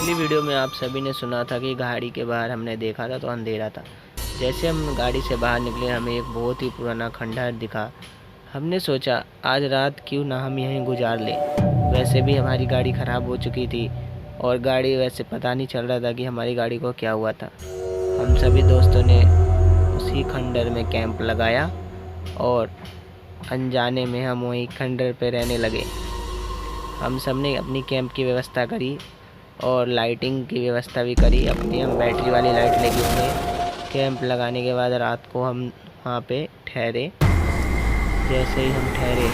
पिछली वीडियो में आप सभी ने सुना था कि गाड़ी के बाहर हमने देखा था तो अंधेरा था। जैसे हम गाड़ी से बाहर निकले हमें एक बहुत ही पुराना खंडहर दिखा। हमने सोचा आज रात क्यों ना हम यहीं गुजार लें। वैसे भी हमारी गाड़ी ख़राब हो चुकी थी और गाड़ी वैसे पता नहीं चल रहा था कि हमारी गाड़ी को क्या हुआ था। हम सभी दोस्तों ने उसी खंडहर में कैंप लगाया और अनजाने में हम वहीं खंडहर पे रहने लगे। हम सब ने अपनी कैंप की व्यवस्था करी और लाइटिंग की व्यवस्था भी करी। अपनी हम बैटरी वाली लाइट लेके थे। कैंप लगाने के बाद रात को हम वहाँ पे ठहरे। जैसे ही हम ठहरे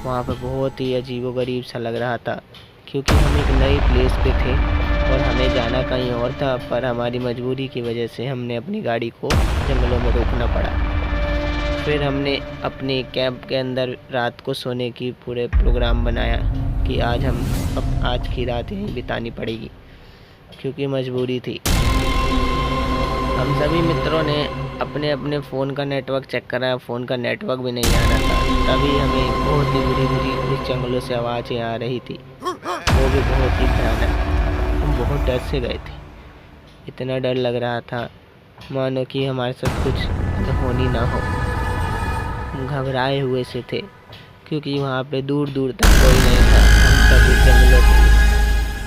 वहाँ पे बहुत ही अजीबोगरीब सा लग रहा था, क्योंकि हम एक नई प्लेस पे थे और हमें जाना कहीं और था, पर हमारी मजबूरी की वजह से हमने अपनी गाड़ी को जंगलों में रोकना पड़ा। फिर हमने अपने कैंप के अंदर रात को सोने की पूरे प्रोग्राम बनाया कि आज की रात यहीं बितानी पड़ेगी, क्योंकि मजबूरी थी। हम सभी मित्रों ने अपने अपने फ़ोन का नेटवर्क चेक करा, फ़ोन का नेटवर्क भी नहीं आ रहा था। तभी हमें बहुत ही बुरी उस जंगलों से आवाज़ें आ रही थी, वो भी बहुत ही भयानक। हम बहुत डर से गए थे। इतना डर लग रहा था मानो कि हमारे साथ कुछ अनहोनी ना हो। हम घबराए हुए से थे, क्योंकि वहाँ पे दूर दूर तक कोई नहीं था। हम सभी जंगलों में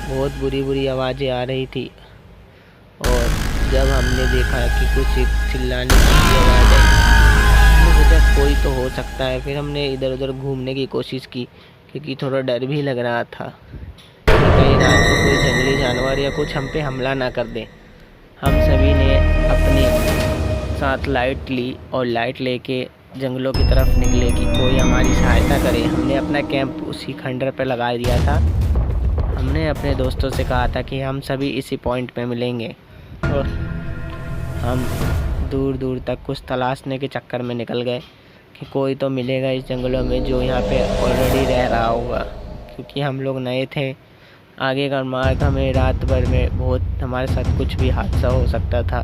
बहुत बुरी आवाज़ें आ रही थी और जब हमने देखा कि कुछ एक चिल्लाने की आवाज़ आई, हमने सोचा कोई तो हो सकता है। फिर हमने इधर उधर घूमने की कोशिश की, क्योंकि थोड़ा डर भी लग रहा था कि कहीं रात को कोई जंगली जानवर या कुछ हम पे हमला ना कर दे। हम सभी ने अपने साथ लाइट ली और लाइट लेके जंगलों की तरफ निकले कि कोई हमारी सहायता करे। हमने अपना कैंप उसी खंडर पर लगा दिया था। हमने अपने दोस्तों से कहा था कि हम सभी इसी पॉइंट पे मिलेंगे और हम दूर दूर तक कुछ तलाशने के चक्कर में निकल गए कि कोई तो मिलेगा इस जंगलों में जो यहाँ पे ऑलरेडी रह रहा होगा, क्योंकि हम लोग नए थे। आगे का मार्ग हमें रात भर में बहुत हमारे साथ कुछ भी हादसा हो सकता था,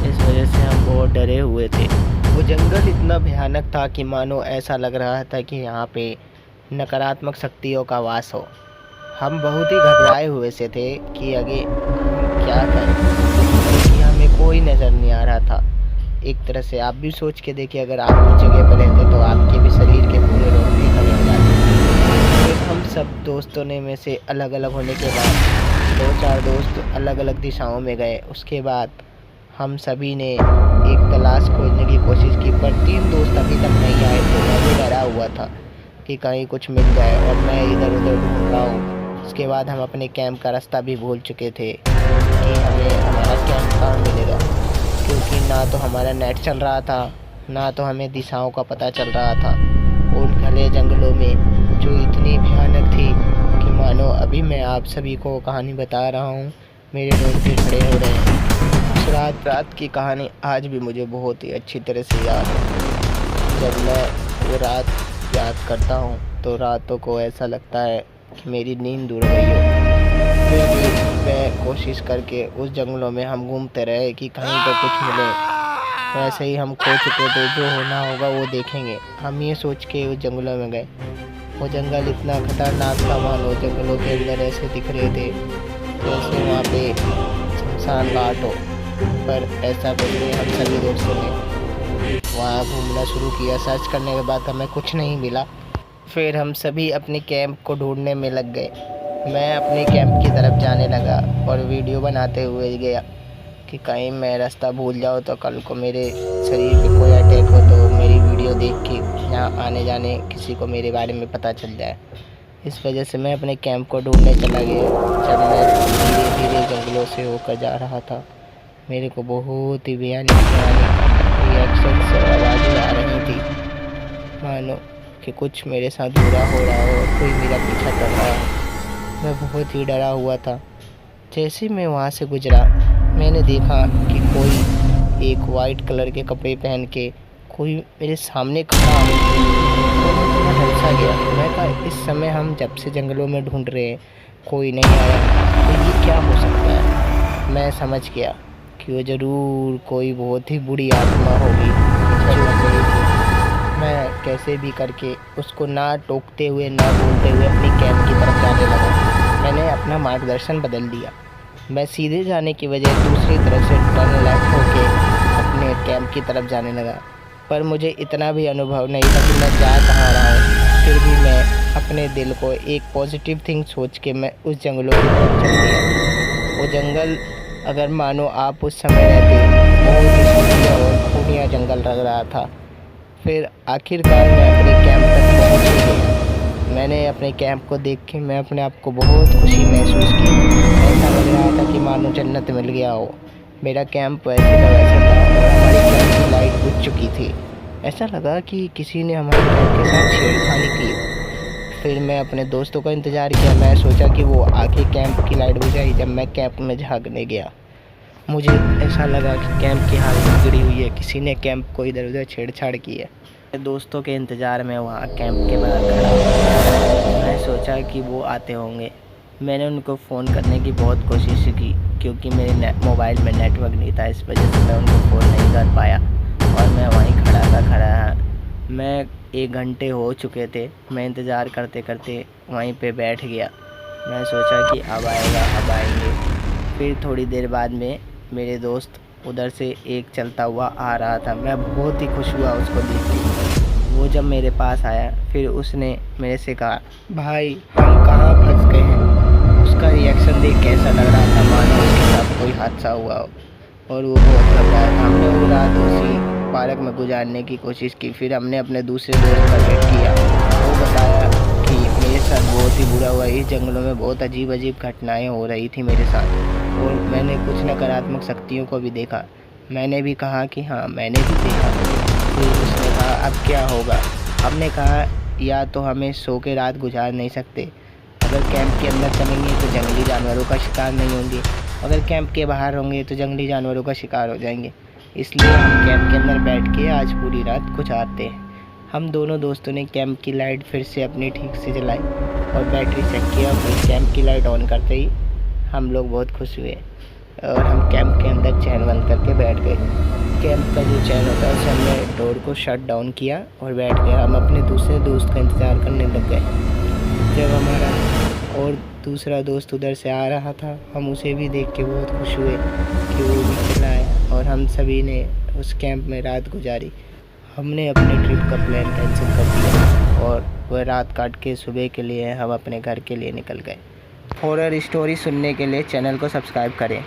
इस वजह से हम बहुत डरे हुए थे। वो जंगल इतना भयानक था कि मानो ऐसा लग रहा था कि यहाँ पे नकारात्मक शक्तियों का वास हो। हम बहुत ही घबराए हुए से थे कि आगे क्या करें, क्योंकि हमें कोई नज़र नहीं आ रहा था। एक तरह से आप भी सोच के देखिए, अगर आप उस जगह पर रहते तो आपके भी शरीर के पूरे रोंगटे खड़े हो जाते। फिर हम सब दोस्तों ने में से अलग अलग होने के बाद 2-4 दोस्त अलग अलग दिशाओं में गए। उसके बाद हम सभी ने एक तलाश खोजने की कोशिश की, पर 3 दोस्त अभी तक नहीं आए थे। मैं भी डरा हुआ था कि कहीं कुछ मिल जाए और मैं इधर उधर ढूंढ रहा हूँ। उसके बाद हम अपने कैंप का रास्ता भी भूल चुके थे कि हमें हमारा कैंप कहाँ मिलेगा, क्योंकि ना तो हमारा नेट चल रहा था, ना तो हमें दिशाओं का पता चल रहा था। उन घने जंगलों में जो इतनी भयानक थी कि मानो अभी मैं आप सभी को कहानी बता रहा हूँ, मेरे रोंगटे खड़े हो रहे हैं। उस रात की कहानी आज भी मुझे बहुत ही अच्छी तरह से याद है। जब मैं वो रात याद करता हूँ तो रातों को ऐसा लगता है कि मेरी नींद उड़ गई हो। फिर भी मैं कोशिश करके उस जंगलों में हम घूमते रहे कि कहीं तो कुछ मिले। वैसे ही हम खो चुके थे, जो होना होगा वो देखेंगे। हम ये सोच के उस जंगलों में गए। वो जंगल इतना खतरनाक था, मानो जंगलों के अंदर ऐसे दिख रहे थे जैसे वहाँ पे शमशान घाट हो, पर ऐसा कुछ नहीं। हम सभी दोस्तों ने वहाँ घूमना शुरू किया। सर्च करने के बाद हमें कुछ नहीं मिला। फिर हम सभी अपने कैंप को ढूंढने में लग गए। मैं अपने कैंप की तरफ जाने लगा और वीडियो बनाते हुए गया कि कहीं मैं रास्ता भूल जाऊँ तो कल को मेरे शरीर पे कोई अटैक हो तो मेरी वीडियो देख के यहाँ आने जाने किसी को मेरे बारे में पता चल जाए। इस वजह से मैं अपने कैंप को ढूंढने चला गया। जब मैं धीरे धीरे जंगलों से होकर जा रहा था, मेरे को बहुत ही भयानक रिएक्शंस और आवाज़ें आ रही थी, मानो कि कुछ मेरे साथ बुरा हो रहा हो और कोई मेरा पीछा कर रहा हो। मैं बहुत ही डरा हुआ था। जैसे मैं वहाँ से गुजरा, मैंने देखा कि कोई एक वाइट कलर के कपड़े पहन के कोई मेरे सामने खड़ा हो। तो मैं थोड़ा डर सा गया। मैं कहा इस समय हम जब से जंगलों में ढूंढ रहे हैं कोई नहीं आया, तो ये क्या हो सकता है। मैं समझ गया कि वो ज़रूर कोई बहुत ही बुरी आत्मा होगी जो गई थी। मैं कैसे भी करके उसको ना टोकते हुए ना बोलते हुए अपनी कैंप की तरफ जाने लगा। मैंने अपना मार्गदर्शन बदल दिया। मैं सीधे जाने की बजाय दूसरी तरफ से टर्न लेफ्ट होके अपने कैंप की तरफ जाने लगा। पर मुझे इतना भी अनुभव नहीं था कि मैं जा कहाँ रहा हूँ। फिर भी मैं अपने दिल को एक पॉजिटिव थिंग सोच के मैं उस जंगलों की तरफ चल दिया। वो जंगल, अगर मानो आप उस समय रहते, बहुत ही सुंदर और खूनिया जंगल लग रहा था। फिर आखिरकार मैं अपने कैंप तक पहुंच ही गया। मैंने अपने कैंप को देख के मैं अपने आप को बहुत खुशी महसूस की। ऐसा लग रहा था कि मानो जन्नत मिल गया हो। मेरा कैंप वैसे का वैसा था और हमारी कैंप की लाइट बुझ चुकी थी। ऐसा लगा कि किसी ने हमारे कैंप के साथ छेड़खानी की हो। फिर मैं अपने दोस्तों का इंतज़ार किया। मैं सोचा कि वो आके कैंप की लाइट बुझाई। जब मैं कैंप में झांकने गया, मुझे ऐसा लगा कि कैंप की हालत बिगड़ी हुई है, किसी ने कैंप को इधर उधर छेड़छाड़ की है। मेरे दोस्तों के इंतज़ार में वहाँ कैंप के बाहर खड़ा हुआ। मैं सोचा कि वो आते होंगे। मैंने उनको फ़ोन करने की बहुत कोशिश की, क्योंकि मेरे मोबाइल में नेटवर्क नहीं था। इस वजह से मैं उनको फ़ोन नहीं कर पाया और मैं वहीं खड़ा। मैं 1 घंटे हो चुके थे। मैं इंतज़ार करते करते वहीं पे बैठ गया। मैं सोचा कि अब आएगा, अब आएंगे। फिर थोड़ी देर बाद में मेरे दोस्त उधर से एक चलता हुआ आ रहा था। मैं बहुत ही खुश हुआ उसको देख के। वो जब मेरे पास आया, फिर उसने मेरे से कहा, भाई हम कहाँ फंस गए हैं। उसका रिएक्शन देख कैसा लग रहा था मानो उसके साथ कोई हादसा हुआ हो, और वो बहुत घबराया था। हमने वो रात उसी पार्क में गुजारने की कोशिश की। फिर हमने अपने दूसरे दोस्त का वेट किया। वो बताया कि मेरे साथ बहुत ही बुरा हुआ। इस जंगलों में बहुत अजीब अजीब घटनाएं हो रही थी मेरे साथ, और मैंने कुछ नकारात्मक शक्तियों को भी देखा। मैंने भी कहा कि हाँ, मैंने भी देखा। फिर उसने कहा, अब क्या होगा। हमने कहा, या तो हमें सो के रात गुजार नहीं सकते। अगर कैंप के अंदर चलेंगे तो जंगली जानवरों का शिकार नहीं होंगे, अगर कैंप के बाहर होंगे तो जंगली जानवरों का शिकार हो जाएंगे। इसलिए हम कैंप के अंदर बैठ के आज पूरी रात गुजारते हैं। हम दोनों दोस्तों ने कैंप की लाइट फिर से अपनी ठीक से जलाई और बैटरी चेक किया। फिर कैंप की लाइट ऑन करते ही हम लोग बहुत खुश हुए और हम कैंप के अंदर चैन बंद करके बैठ गए। कैंप का जो चैन होता है उसे हमने डोर को शट डाउन किया और बैठ गए। हम अपने दूसरे दोस्त का इंतज़ार करने लग गए। जब हमारा और दूसरा दोस्त उधर से आ रहा था, हम उसे भी देख के बहुत खुश हुए कि वो भी चला आया और हम सभी ने उस कैंप में रात गुजारी। हमने अपने ट्रिप का प्लान कैंसिल कर दिया और वह रात काट के सुबह के लिए हम अपने घर के लिए निकल गए। हॉरर स्टोरी सुनने के लिए चैनल को सब्सक्राइब करें।